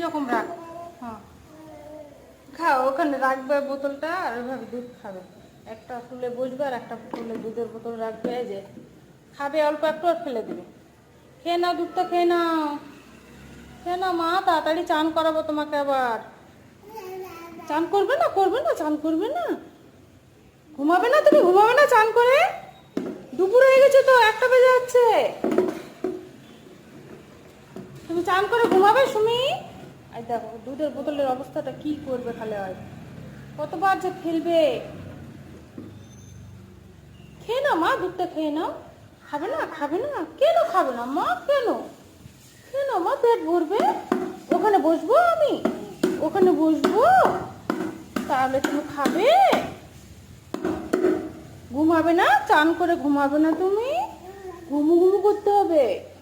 রকম রাখ। হ্যাঁ, খাও, ওখানে রাখবে বোতলটা আর ওইভাবে দুধ খাবে। একটা তুলে বসবে আর একটা তুলে দুধের বোতল রাখবে, এই যে খাবে অল্প একটু আর ফেলে দেবে। খেয়ে নাও দুধটা, খেয়ে নাও, খেয়ে নাও মা, তাড়াতাড়ি চান করাবো তোমাকে আবার। চান করবে না, করবে না, চান করবে না? ঘুমাবে না তুমি? ঘুমাবে না চান করে? দুপুর হয়ে গেছে তো, 1টা বেজে যাচ্ছে। তুমি চান করে ঘুমাবে সুমি? আর দেখো দুধের বোতলের অবস্থাটা কি করবে, খালে হয় কতবার যে ফেলবে। খেয়ে নাও মা, দুধটা খেয়ে নাও। খাবে না? খাবে না? কেন খাবে না মা, কেন? খেয়ে নাও মা, পেট ভরবে। ওখানে বসবো আমি, ওখানে বসবো, তাহলে তুমি খাবে। ঘুমাবে না? চান করে ঘুমাবে না তুমি? ঘুমু ঘুমু করতে হবে।